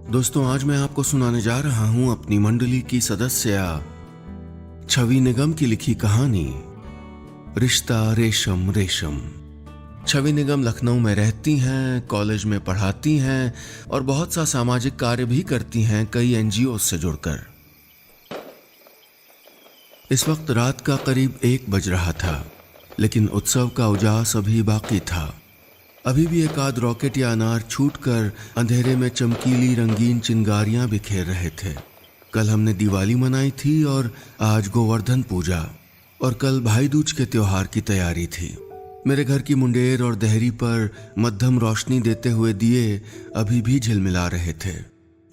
दोस्तों, आज मैं आपको सुनाने जा रहा हूं अपनी मंडली की सदस्य छवि निगम की लिखी कहानी रिश्ता रेशम रेशम। छवि निगम लखनऊ में रहती हैं, कॉलेज में पढ़ाती हैं और बहुत सा सामाजिक कार्य भी करती हैं कई एनजीओ से जुड़कर। इस वक्त रात का करीब 1 बज रहा था, लेकिन उत्सव का उजास अभी बाकी था। अभी भी एक आध रॉकेट या अनार छूटकर अंधेरे में चमकीली रंगीन चिंगारियां बिखेर रहे थे। कल हमने दिवाली मनाई थी और आज गोवर्धन पूजा और कल भाई दूज के त्योहार की तैयारी थी। मेरे घर की मुंडेर और देहरी पर मध्यम रोशनी देते हुए दिए अभी भी झिलमिला रहे थे।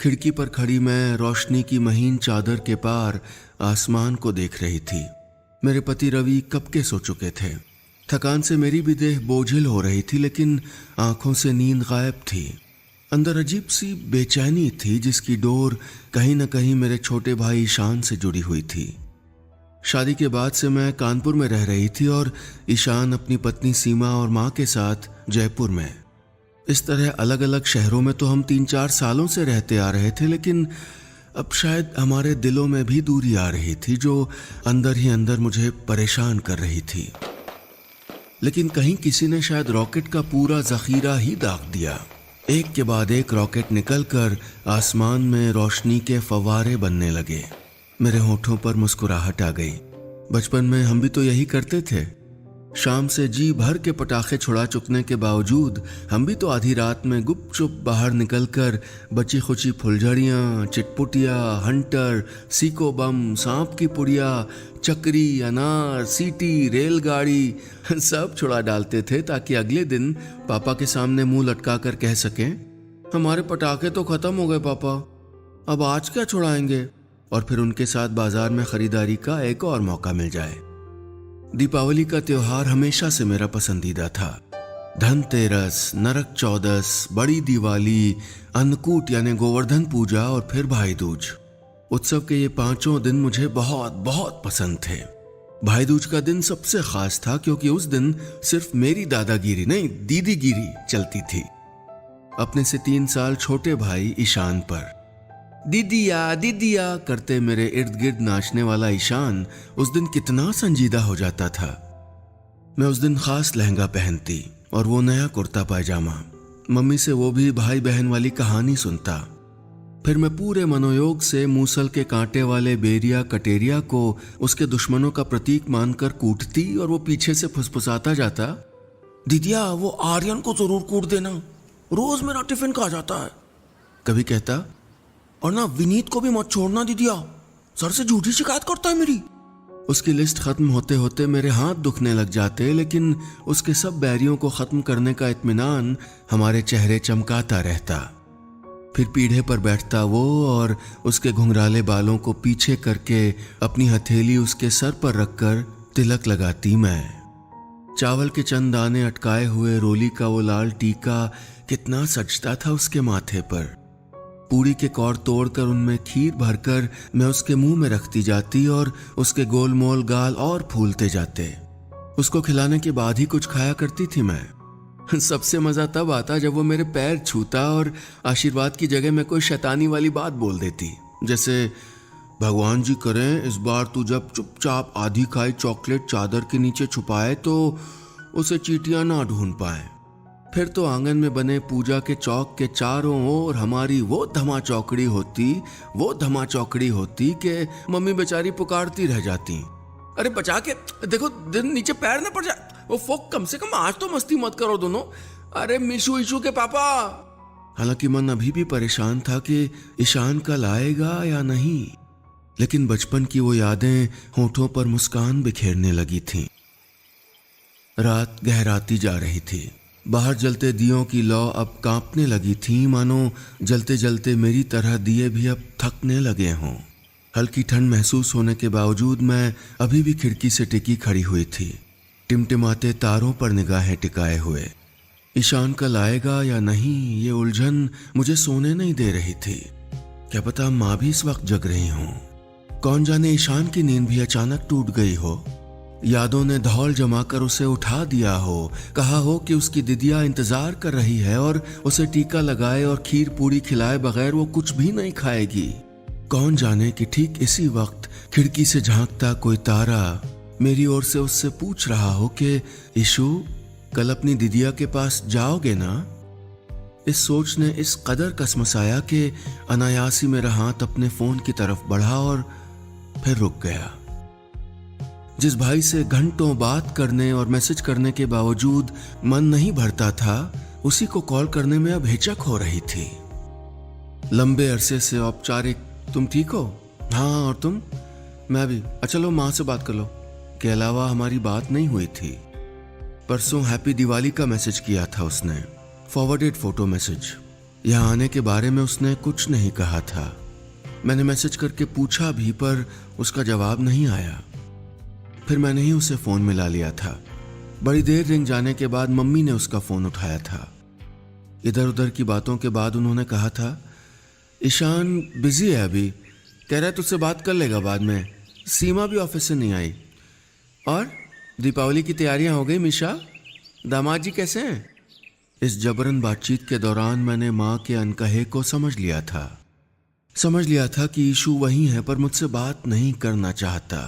खिड़की पर खड़ी मैं रोशनी की महीन चादर के पार आसमान को देख रही थी। मेरे पति रवि कब के सो चुके थे। थकान से मेरी भी देह बोझिल हो रही थी, लेकिन आंखों से नींद गायब थी। अंदर अजीब सी बेचैनी थी जिसकी डोर कहीं न कहीं मेरे छोटे भाई ईशान से जुड़ी हुई थी। शादी के बाद से मैं कानपुर में रह रही थी और ईशान अपनी पत्नी सीमा और माँ के साथ जयपुर में। इस तरह अलग अलग शहरों में तो हम 3-4 सालों से रहते आ रहे थे, लेकिन अब शायद हमारे दिलों में भी दूरी आ रही थी जो अंदर ही अंदर मुझे परेशान कर रही थी। लेकिन कहीं किसी ने शायद रॉकेट का पूरा जखीरा ही दाग दिया। एक के बाद एक रॉकेट निकलकर आसमान में रोशनी के फव्वारे बनने लगे। मेरे होठों पर मुस्कुराहट आ गई। बचपन में हम भी तो यही करते थे। शाम से जी भर के पटाखे छुड़ा चुकने के बावजूद हम भी तो आधी रात में गुपचुप बाहर निकलकर बची खुची फुलझड़ियाँ, चिटपुटिया, हंटर, सीको बम, सांप की पुड़िया, चक्री, अनार, सीटी, रेलगाड़ी सब छुड़ा डालते थे ताकि अगले दिन पापा के सामने मुंह लटका कर कह सकें, हमारे पटाखे तो खत्म हो गए पापा, अब आज क्या छुड़ाएंगे। और फिर उनके साथ बाजार में खरीदारी का एक और मौका मिल जाए। दीपावली का त्योहार हमेशा से मेरा पसंदीदा था। धनतेरस, नरक चौदस, बड़ी दिवाली, अन्नकूट यानी गोवर्धन पूजा और फिर भाई दूज। उत्सव के ये 5 दिन मुझे बहुत बहुत पसंद थे। भाई दूज का दिन सबसे खास था क्योंकि उस दिन सिर्फ मेरी दादागिरी नहीं, दीदीगिरी चलती थी। अपने से 3 साल छोटे भाई ईशान पर दीदिया दीदिया करते मेरे इर्द गिर्द नाचने वाला ईशान उस दिन कितना संजीदा हो जाता था। मैं उस दिन खास लहंगा पहनती और वो नया कुर्ता पायजामा। मम्मी से वो भी भाई बहन वाली कहानी सुनता। फिर मैं पूरे मनोयोग से मूसल के कांटे वाले बेरिया कटेरिया को उसके दुश्मनों का प्रतीक मानकर कूटती और वो पीछे से फुसफुसाता जाता, दीदिया वो आर्यन को जरूर कूट देना, रोज मेरा टिफिन खा जाता है। कभी कहता, और ना विनीत को भी मत छोड़ना दीदिया, सर से झूठी शिकायत करता है मेरी। उसकी लिस्ट खत्म होते होते मेरे हाथ दुखने लग जाते, लेकिन उसके सब बैरियों को खत्म करने का इत्मीनान हमारे चेहरे चमकाता रहता। फिर पीढ़े पर बैठता वो और उसके घुंघराले बालों को पीछे करके अपनी हथेली उसके सर पर रखकर तिलक लगाती मैं। चावल के चंद दाने अटकाए हुए रोली का वो लाल टीका कितना सजता था उसके माथे पर। पूड़ी के कौर तोड़कर उनमें खीर भरकर मैं उसके मुंह में रखती जाती और उसके गोलमोल गाल और फूलते जाते। उसको खिलाने के बाद ही कुछ खाया करती थी मैं। सबसे मजा तब आता जब वो मेरे पैर छूता और आशीर्वाद की जगह में कोई शैतानी वाली बात बोल देती, जैसे भगवान जी करें इस बार तू जब चुपचाप आधी खाई चॉकलेट चादर के नीचे छुपाए तो उसे चींटियां ना ढूंढ पाए। फिर तो आंगन में बने पूजा के चौक के चारों ओर हमारी वो धमा चौकड़ी होती कि मम्मी बेचारी पुकारती रह जाती, अरे बचा के देखो दिन नीचे पैर न पड़ जाए, वो फोक कम से कम आज तो मस्ती मत करो दोनों, अरे मिशू इशू के पापा। हालांकि मन अभी भी परेशान था कि ईशान कल आएगा या नहीं, लेकिन बचपन की वो यादें होठों पर मुस्कान बिखेरने लगी थीं। रात गहराती जा रही थी। बाहर जलते दियों की लौ अब कांपने लगी थी, मानो जलते जलते मेरी तरह दिए भी अब थकने लगे हों। हल्की ठंड महसूस होने के बावजूद मैं अभी भी खिड़की से टिकी खड़ी हुई थी, टिमटिमाते तारों पर निगाहें टिकाए हुए। ईशान कल आएगा या नहीं, ये उलझन मुझे सोने नहीं दे रही थी। क्या पता माँ भी इस वक्त जग रही हों। कौन जाने ईशान की नींद भी अचानक टूट गई हो। यादों ने धौल जमाकर उसे उठा दिया हो, कहा हो कि उसकी दिदिया इंतजार कर रही है और उसे टीका लगाए और खीर पूरी खिलाए बगैर वो कुछ भी नहीं खाएगी। कौन जाने कि ठीक इसी वक्त खिड़की से झांकता कोई तारा मेरी ओर से उससे पूछ रहा हो कि ईशु, कल अपनी दिदिया के पास जाओगे ना? इस सोच ने इस कदर कसमसाया कि अनायासी मेरा हाथ अपने फोन की तरफ बढ़ा और फिर रुक गया। जिस भाई से घंटों बात करने और मैसेज करने के बावजूद मन नहीं भरता था, उसी को कॉल करने में अब हिचक हो रही थी। लंबे अरसे से औपचारिक तुम ठीक हो? हाँ, और तुम? मैं भी। अच्छा लो माँ से बात कर लो के अलावा हमारी बात नहीं हुई थी। परसों हैप्पी दिवाली का मैसेज किया था उसने, फॉरवर्डेड फोटो मैसेज। यहाँ आने के बारे में उसने कुछ नहीं कहा था। मैंने मैसेज करके पूछा भी पर उसका जवाब नहीं आया। फिर मैंने ही उसे फोन मिला लिया था। बड़ी देर रिंग जाने के बाद मम्मी ने उसका फोन उठाया था। इधर उधर की बातों के बाद उन्होंने कहा था, ईशान बिजी है अभी, कह रहा है तुझसे बात कर लेगा बाद में। सीमा भी ऑफिस से नहीं आई। और दीपावली की तैयारियां हो गई मिशा? दामाद जी कैसे हैं? इस जबरन बातचीत के दौरान मैंने माँ के अनकहे को समझ लिया था कि ईशु वही है पर मुझसे बात नहीं करना चाहता।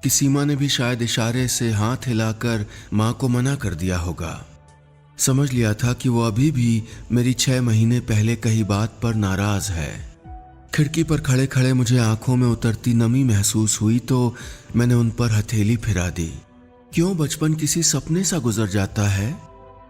कि सीमा ने भी शायद इशारे से हाथ हिलाकर माँ को मना कर दिया होगा। समझ लिया था कि वो अभी भी मेरी 6 महीने पहले कही बात पर नाराज है। खिड़की पर खड़े खड़े मुझे आंखों में उतरती नमी महसूस हुई तो मैंने उन पर हथेली फिरा दी। क्यों बचपन किसी सपने सा गुजर जाता है?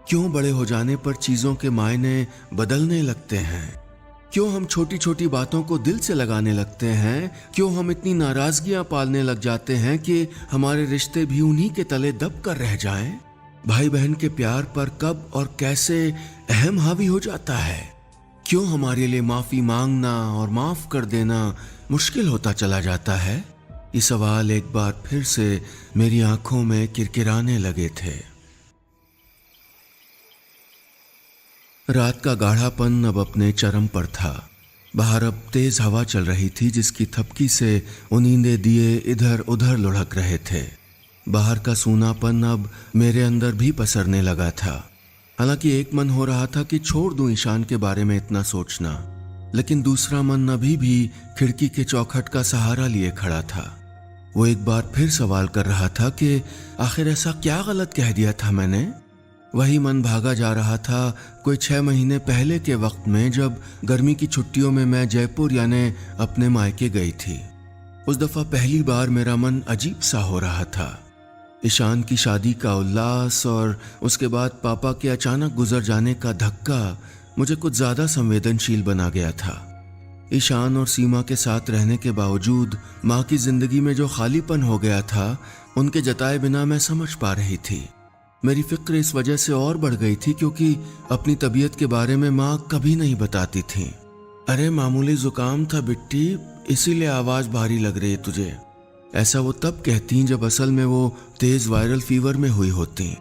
क्यों बड़े हो जाने पर चीजों के मायने बदलने लगते हैं? क्यों हम छोटी छोटी बातों को दिल से लगाने लगते हैं? क्यों हम इतनी नाराजगियां पालने लग जाते हैं कि हमारे रिश्ते भी उन्हीं के तले दब कर रह जाएं? भाई बहन के प्यार पर कब और कैसे अहम हावी हो जाता है? क्यों हमारे लिए माफी मांगना और माफ कर देना मुश्किल होता चला जाता है? ये सवाल एक बार फिर से मेरी आंखों में किरकिराने लगे थे। रात का गाढ़ापन अब अपने चरम पर था। बाहर अब तेज हवा चल रही थी जिसकी थपकी से उनींदे दिए इधर उधर लुढ़क रहे थे। बाहर का सूनापन अब मेरे अंदर भी पसरने लगा था। हालांकि एक मन हो रहा था कि छोड़ दूं ईशान के बारे में इतना सोचना, लेकिन दूसरा मन अभी भी खिड़की के चौखट का सहारा लिए खड़ा था। वो एक बार फिर सवाल कर रहा था कि आखिर ऐसा क्या गलत कह दिया था मैंने। वही मन भागा जा रहा था कोई 6 महीने पहले के वक्त में, जब गर्मी की छुट्टियों में मैं जयपुर यानी अपने मायके गई थी। उस दफा पहली बार मेरा मन अजीब सा हो रहा था। ईशान की शादी का उल्लास और उसके बाद पापा के अचानक गुजर जाने का धक्का मुझे कुछ ज्यादा संवेदनशील बना गया था। ईशान और सीमा के साथ रहने के बावजूद माँ की जिंदगी में जो खालीपन हो गया था, उनके जताए बिना मैं समझ पा रही थी। मेरी फिक्र इस वजह से और बढ़ गई थी क्योंकि अपनी तबीयत के बारे में माँ कभी नहीं बताती थी। अरे मामूली जुकाम था बिट्टी, इसीलिए आवाज भारी लग रही है तुझे, ऐसा वो तब कहती जब असल में वो तेज वायरल फीवर में हुई होती।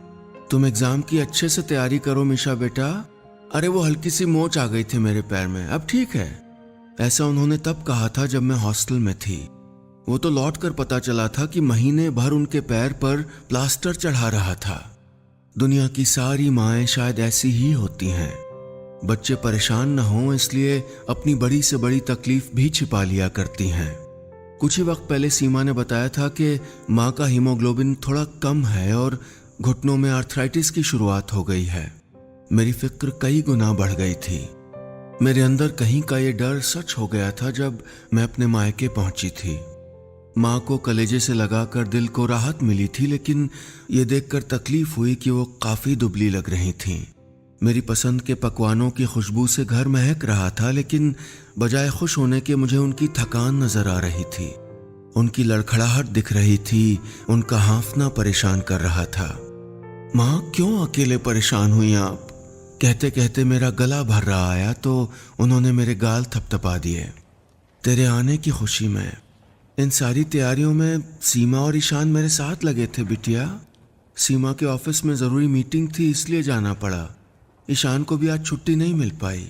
तुम एग्जाम की अच्छे से तैयारी करो मिशा बेटा। अरे वो हल्की सी मोच आ गई थी मेरे पैर में, अब ठीक है। ऐसा उन्होंने तब कहा था जब मैं हॉस्टल में थी। वो तो लौट कर पता चला था कि महीने भर उनके पैर पर प्लास्टर चढ़ा रहा था। दुनिया की सारी माएं शायद ऐसी ही होती हैं। बच्चे परेशान न हों इसलिए अपनी बड़ी से बड़ी तकलीफ भी छिपा लिया करती हैं। कुछ ही वक्त पहले सीमा ने बताया था कि माँ का हीमोग्लोबिन थोड़ा कम है और घुटनों में आर्थराइटिस की शुरुआत हो गई है। मेरी फिक्र कई गुना बढ़ गई थी। मेरे अंदर कहीं का ये डर सच हो गया था जब मैं अपने मायके पहुंची थी। माँ को कलेजे से लगाकर दिल को राहत मिली थी, लेकिन ये देखकर तकलीफ हुई कि वो काफी दुबली लग रही थीं। मेरी पसंद के पकवानों की खुशबू से घर महक रहा था, लेकिन बजाय खुश होने के मुझे उनकी थकान नजर आ रही थी। उनकी लड़खड़ाहट दिख रही थी, उनका हांफना परेशान कर रहा था। माँ क्यों अकेले परेशान हुई आप? कहते कहते मेरा गला भर रहा आया तो उन्होंने मेरे गाल थपथपा दिए। तेरे आने की खुशी में इन सारी तैयारियों में सीमा और ईशान मेरे साथ लगे थे बिटिया। सीमा के ऑफिस में जरूरी मीटिंग थी इसलिए जाना पड़ा। ईशान को भी आज छुट्टी नहीं मिल पाई,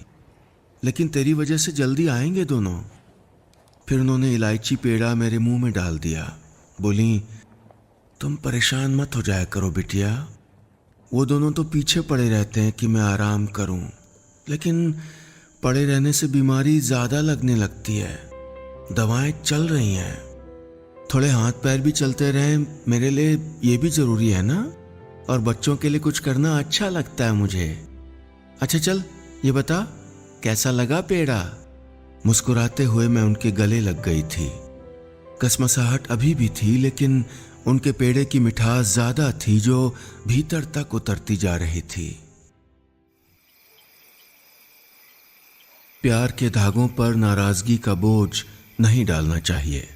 लेकिन तेरी वजह से जल्दी आएंगे दोनों। फिर उन्होंने इलायची पेड़ा मेरे मुंह में डाल दिया। बोली, तुम परेशान मत हो जाया करो बिटिया। वो दोनों तो पीछे पड़े रहते हैं कि मैं आराम करूं, लेकिन पड़े रहने से बीमारी ज्यादा लगने लगती है। दवाएं चल रही हैं, थोड़े हाथ पैर भी चलते रहें मेरे लिए ये भी जरूरी है ना। और बच्चों के लिए कुछ करना अच्छा लगता है मुझे। अच्छा चल ये बता, कैसा लगा पेड़ा? मुस्कुराते हुए मैं उनके गले लग गई थी। कसमसाहट अभी भी थी, लेकिन उनके पेड़े की मिठास ज्यादा थी जो भीतर तक उतरती जा रही थी। प्यार के धागों पर नाराजगी का बोझ नहीं डालना चाहिए।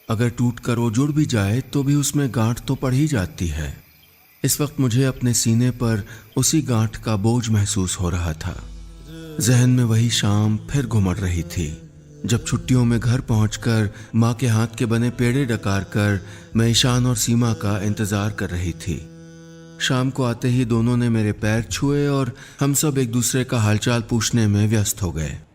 अगर टूट कर वो जुड़ भी जाए तो भी उसमें गांठ तो पड़ ही जाती है। इस वक्त मुझे अपने सीने पर उसी गांठ का बोझ महसूस हो रहा था। जहन में वही शाम फिर घुमड़ रही थी, जब छुट्टियों में घर पहुंचकर माँ के हाथ के बने पेड़े डकार कर मैं ईशान और सीमा का इंतजार कर रही थी। शाम को आते ही दोनों ने मेरे पैर छुए और हम सब एक दूसरे का हालचाल पूछने में व्यस्त हो गए।